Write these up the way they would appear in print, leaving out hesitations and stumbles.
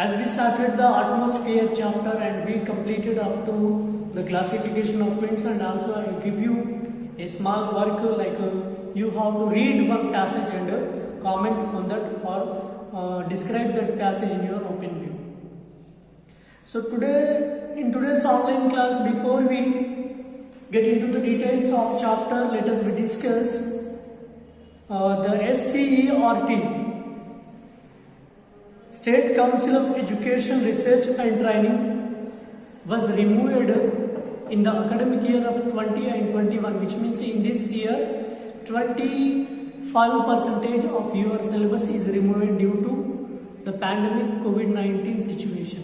As we started the atmosphere chapter and we completed up to the classification of winds, and also I give you a small work like you have to read one passage and comment on that or describe that passage in your open view. So in today's online class, before we get into the details of chapter, let us discuss the SCERT, State Council of Education, Research and Training, was removed in the academic year of 20 and 21, which means in this year 25% of your syllabus is removed due to the pandemic COVID-19 situation.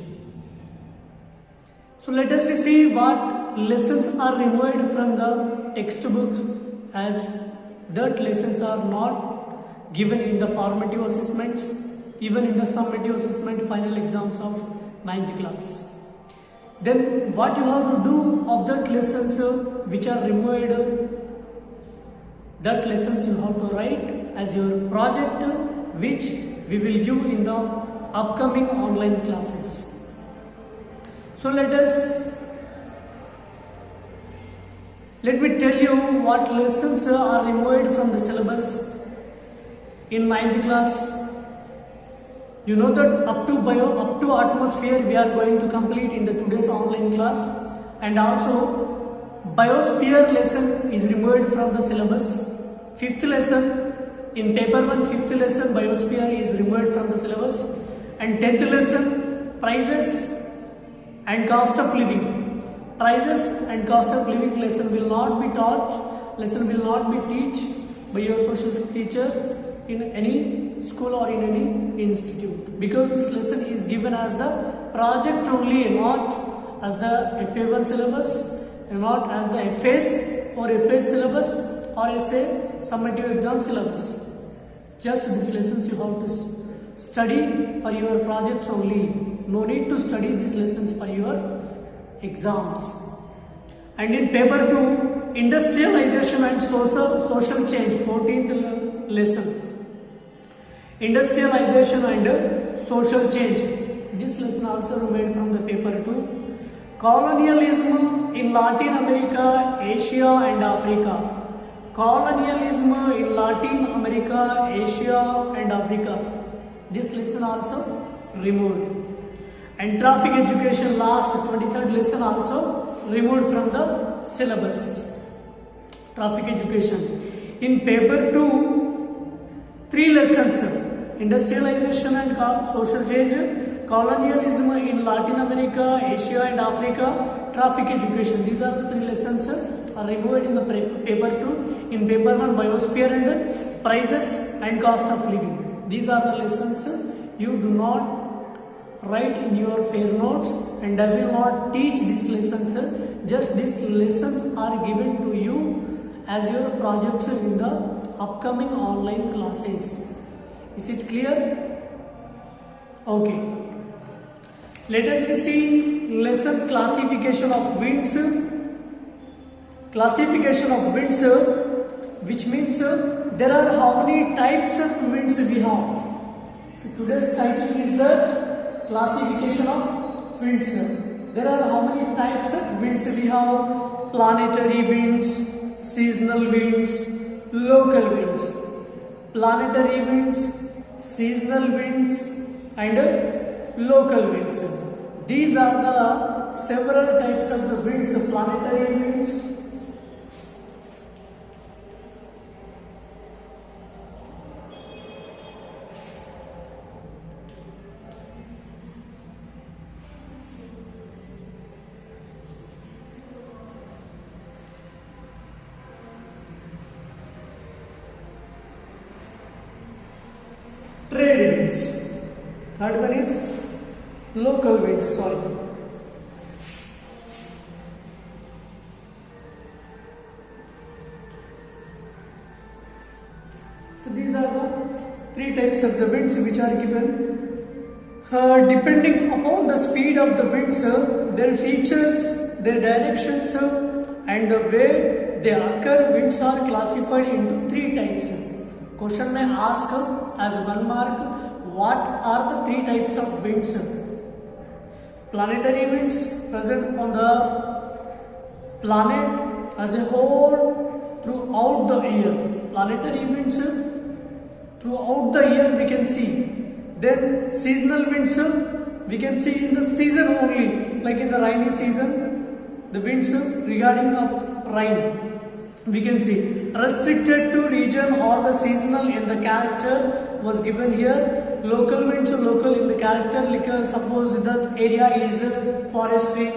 So let us see what lessons are removed from the textbooks, as that lessons are not given in the formative assessments, even in the summative assessment final exams of 9th class. Then what you have to do of that lessons which are removed, that lessons you have to write as your project, which we will give in the upcoming online classes. So let me tell you what lessons are removed from the syllabus in 9th class. You know that up to atmosphere we are going to complete in the today's online class, and also biosphere lesson is removed from the syllabus. 5th lesson in paper 1, 5th lesson biosphere is removed from the syllabus, and 10th lesson prices and cost of living. Prices and cost of living lesson will not be taught, lesson will not be taught by your social teachers in any school or in any institute, because this lesson is given as the project only, not as the FA1 syllabus, not as the FS or FS syllabus or summative exam syllabus. Just these lessons you have to study for your projects only. No need to study these lessons for your exams. And in paper 2, industrialization and social change, 14th lesson. Industrialization and social change. This lesson also remained from the paper 2. Colonialism in Latin America, Asia and Africa. Colonialism in Latin America, Asia and Africa. This lesson also removed. And traffic education, last 23rd lesson also removed from the syllabus. Traffic education. In paper 2, 3 lessons: industrialization and social change, colonialism in Latin America, Asia and Africa, traffic education. These are the 3 lessons are removed in the paper 2. In paper 1, biosphere and prices and cost of living. These are the lessons you do not write in your fair notes, and I will not teach these lessons. Just these lessons are given to you as your projects in the upcoming online classes. Is it clear? Okay. Let us see lesson classification of winds. Classification of winds, which means there are how many types of winds we have. So today's title is that classification of winds. There are how many types of winds we have? Planetary winds, seasonal winds, local winds. Planetary winds, seasonal winds and local winds. These are the several types of the winds. Planetary winds, trade winds. Third one is local winds. So these are the 3 types of the winds which are given. Depending upon the speed of the winds, their features, their directions and the way they occur, winds are classified into 3 types. Question may ask as 1 mark, what are the 3 types of winds? planetary winds present on the planet as a whole throughout the year. Planetary winds throughout the year we can see. Then seasonal winds we can see in the season only, like in the rainy season, the winds regarding of rain we can see. Restricted to region or the seasonal in the character was given here. Local winds, local in the character, like suppose that area is forestry,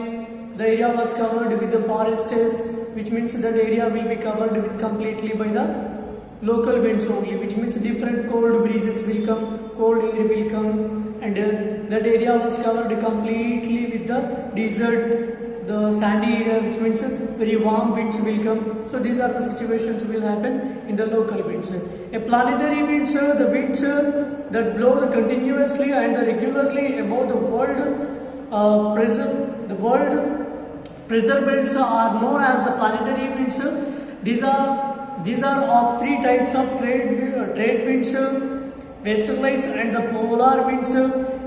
the area was covered with the forests, which means that area will be covered with completely by the local winds only, which means different cold breezes will come, cold air will come, and that area was covered completely with the desert, the sandy area, which means very warm winds will come. So these are the situations will happen in the local winds. A planetary winds, the winds that blow continuously and regularly above the world pressure belts are known as the planetary winds. These are of three types of trade winds: westerlies and the polar winds.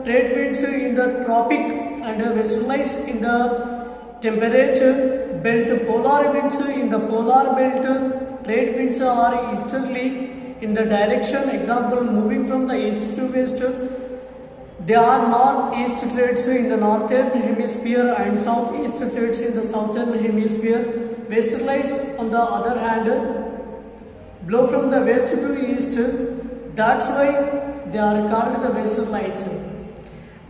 Trade winds in the tropic and westerlies in the temperate belt. Polar winds in the polar belt. Trade winds are easterly in the direction, example moving from the east to west. They are northeast trades in the northern hemisphere and southeast trades in the southern hemisphere. Westerlies on the other hand blow from the west to east. That's why they are called the westerlies.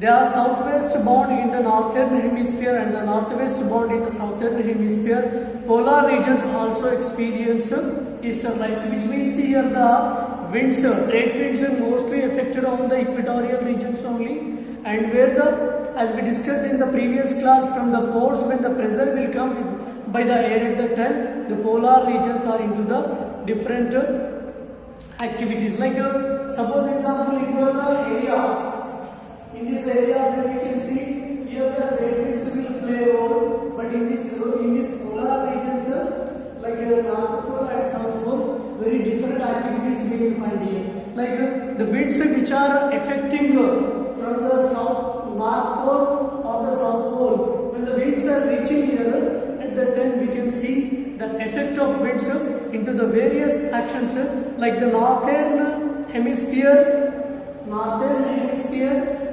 They are southwest bound in the northern hemisphere and the northwest bound in the southern hemisphere. Polar regions also experience easterlies, which means here the winds, trade winds are mostly affected on the equatorial regions only, and where the, as we discussed in the previous class, from the poles when the pressure will come by the air at that time, the polar regions are into the different activities. Like suppose example, it was the area. In this area, where we can see here the trade winds will play a role, but in this polar regions, like North Pole and South Pole, very different activities we can find here. Like the winds which are affecting from the North Pole or the South Pole, when the winds are reaching here, at that time we can see the effect of winds into the various actions, like the northern hemisphere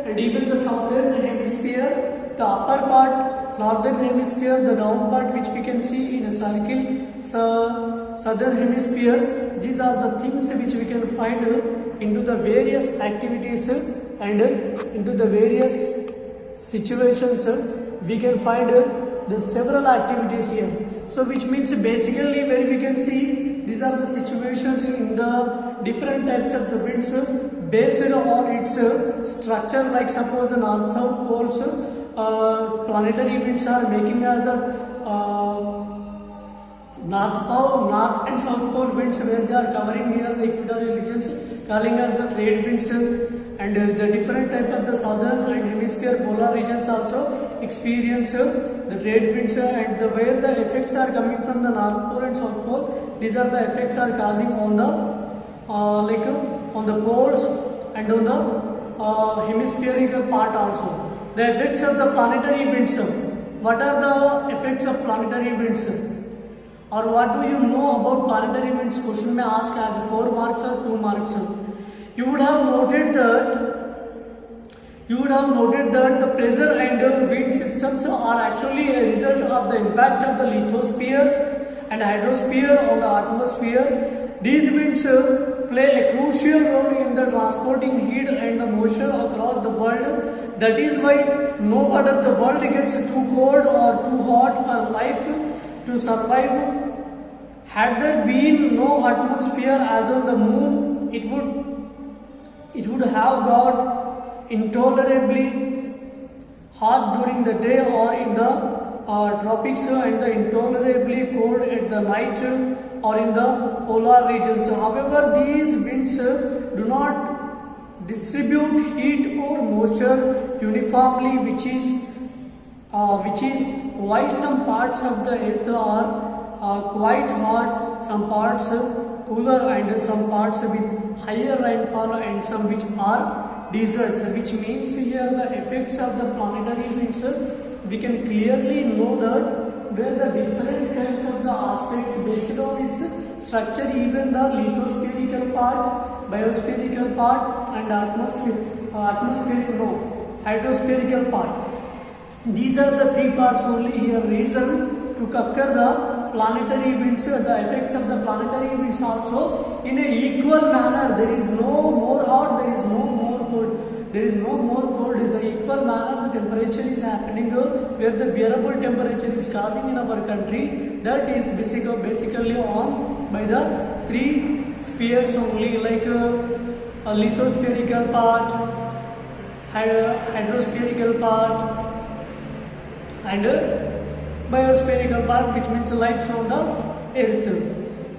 and even the southern hemisphere, the upper part, northern hemisphere, the down part which we can see in a circle, southern hemisphere. These are the things which we can find into the various activities and into the various situations. We can find the several activities here. So which means basically where we can see these are the situations in the different types of the winds based on its structure. Like suppose the north-south poles, planetary winds are making as the north and south pole winds, where they are covering near the equatorial regions, calling as the trade winds, and the different type of the southern and hemisphere polar regions also experience the trade winds, and where the effects are coming from the north pole and south pole, these are the effects are causing on the on the poles and on the hemispherical part also. The effects of the planetary winds. What are the effects of planetary winds? Or what do you know about planetary winds? Question may ask as 4 marks or 2 marks. You would have noted that the pressure and wind systems are actually a result of the impact of the lithosphere and hydrosphere on the atmosphere. These winds play a crucial role in the transporting heat and the moisture across the world. That is why no part of the world gets too cold or too hot for life to survive. Had there been no atmosphere as on the moon, it would have got intolerably hot during the day or in the tropics, and the intolerably cold at the night or in the polar regions. However, these winds do not distribute heat or moisture uniformly, which is why some parts of the earth are quite hot, some parts cooler, and some parts with higher rainfall, and some which are deserts, which means here the effects of the planetary winds, we can clearly know that where the different kinds of the aspects based on its structure, even the lithospherical part, biospherical part and hydrospherical part. These are the three parts only here. Reason to occur the planetary winds, the effects of the planetary winds also in a equal manner. There is no more hot, there is no more cold. There is no more cold. In the equal manner, the temperature is happening where the bearable temperature is causing in our country. That is basically on by the three spheres only, like a lithospherical part, hydrospherical part, and biospherical part, which means life on the earth.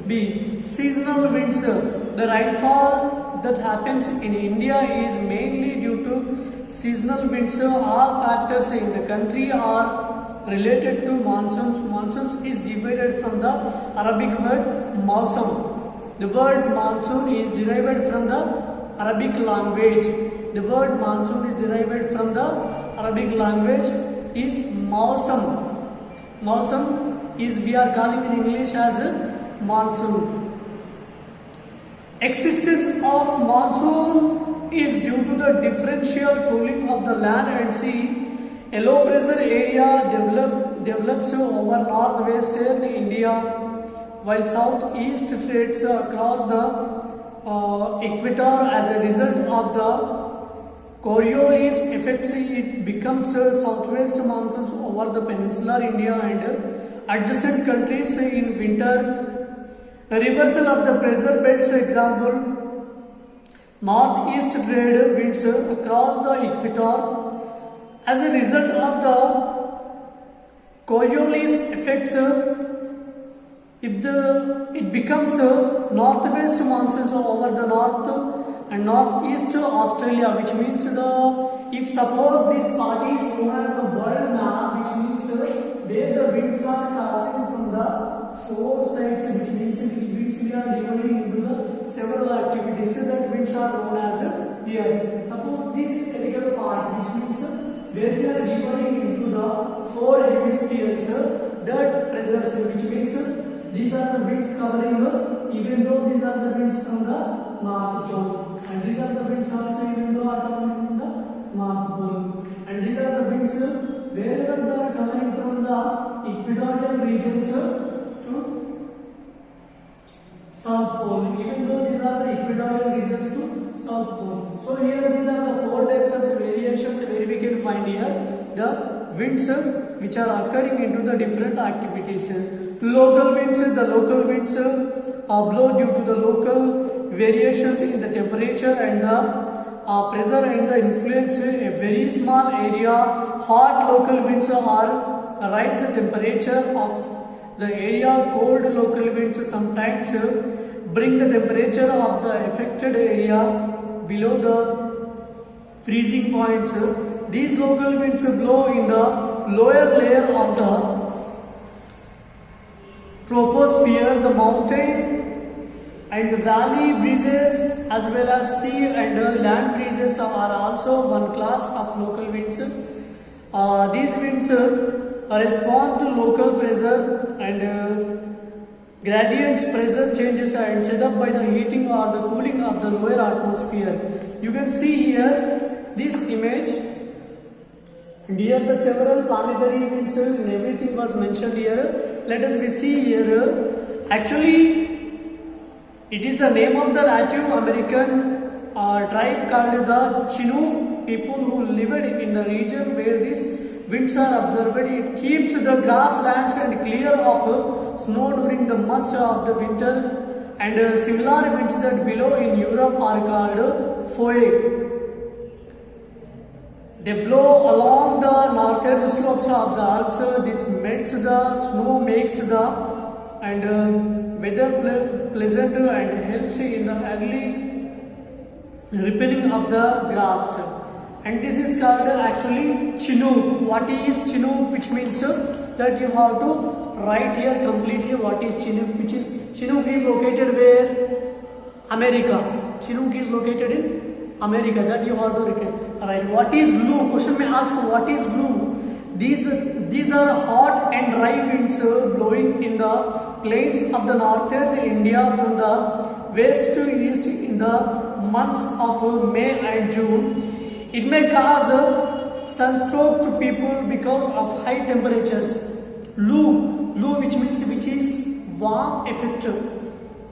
B. Seasonal winds. The rainfall that happens in India is mainly due to seasonal winds. All factors in the country are related to monsoons. Monsoons is divided from the Arabic word mausam. The word monsoon is derived from the Arabic language. The word monsoon is derived from the Arabic language is mausam. Mausam is, we are calling in English as monsoon. Existence of monsoon is due to the differential cooling of the land and sea. A low pressure area develops over northwestern India, while southeast trades across the equator. As a result of the Coriolis effect, it becomes southwest monsoons over the peninsular India and adjacent countries in winter. A reversal of the pressure belts, example, northeast trade winds across the equator. As a result of the Coriolis effects, it becomes northwest monsoons over the north and northeast Australia, which means if suppose this part is known as the world map, which means where the winds are passing from the four sides, which means we are dividing into the several activities. That winds are known as here. Suppose this spherical part, which means where we are dividing into the four hemispheres, that pressures, which means these are the winds covering, even though these are the winds from the North Pole, and these are the winds also, even though are coming from the North Pole, and these are the winds wherever they are coming from the equatorial regions to South Pole, even though these are the equatorial regions to South Pole. So here these are the four types of the variations where we can find here the winds which are occurring into the different activities. Local winds, the local winds blow due to the local variations in the temperature and the pressure and the influence a very small area. Hot local winds rise the temperature of the area. Cold local winds sometimes bring the temperature of the affected area below the freezing points. These local winds blow in the lower layer of the troposphere. The mountain and the valley breezes as well as sea and land breezes are also one class of local winds. These winds respond to local pressure and gradients. Pressure changes and set up by the heating or the cooling of the lower atmosphere. You can see here this image, and here the several planetary winds and everything was mentioned here. Let us see here. Actually, it is the name of the Native American tribe called the Chinook people who lived in the region where these winds are observed. It keeps the grasslands and clear of snow during the most of the winter, and similar winds that blow in Europe are called foe. They blow along the northern slopes of the Alps. This melts the snow, makes the weather pleasant and helps in the early ripening of the grass. And this is called actually Chinook. What is Chinook? Which means that you have to write here completely what is Chinook. Which is Chinook is located where? America. Chinook is located in America. That you have to write. What is Lu? Question may ask what is Lu? These are hot and dry winds blowing in the plains of the northern India from the west to east in the months of May and June. It may cause sunstroke to people because of high temperatures. Lu, which is warm effect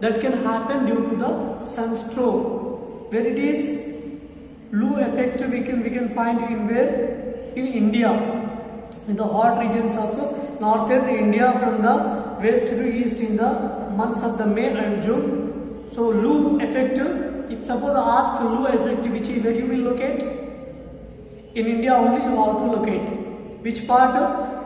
that can happen due to the sunstroke. Where it is Lu effect we can find in where? In India, in the hot regions of northern India from the west to east in the months of the May and June. So Lu effect, if suppose I ask Lu effect where you will locate? In India only you have to locate. Which part?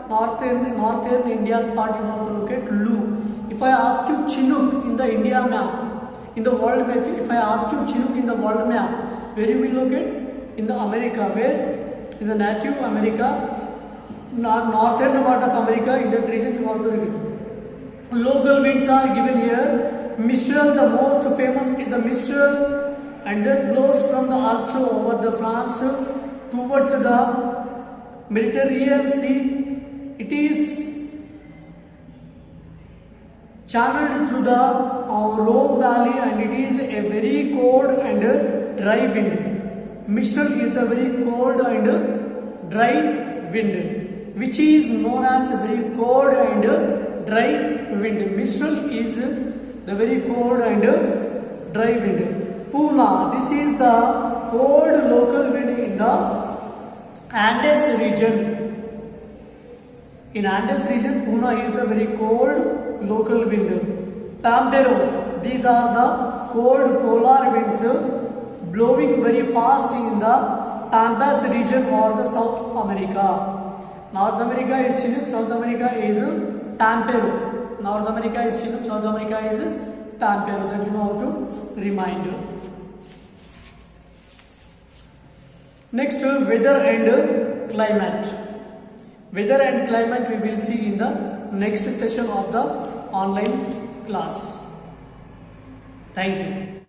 Northern India's part you have to locate Lu. If I ask you Chinook in the India map, in the world map, if I ask you Chinook in the world map, where you will locate? In the America. Where? In the Native America, northern part of America. In that region you have to locate. Local winds are given here. Mistral, the most famous is the Mistral, and that blows from the Alps over the France towards the Mediterranean Sea. It is channeled through the Rhone Valley, and it is a very cold and dry wind. Mistral is the very cold and dry wind, which is known as very cold and dry wind. Mistral is the very cold and dry wind. Puna, this is the cold local wind in the Andes region. In Andes region, Puna is the very cold local wind. Pampero, these are the cold polar winds blowing very fast in the Pampas region or the South America. North America is Chinook, South America is Pampero. North America is Chinook, South America is Pampero. That you have to remind. Next, weather and climate. Weather and climate we will see in the next session of the online class. Thank you.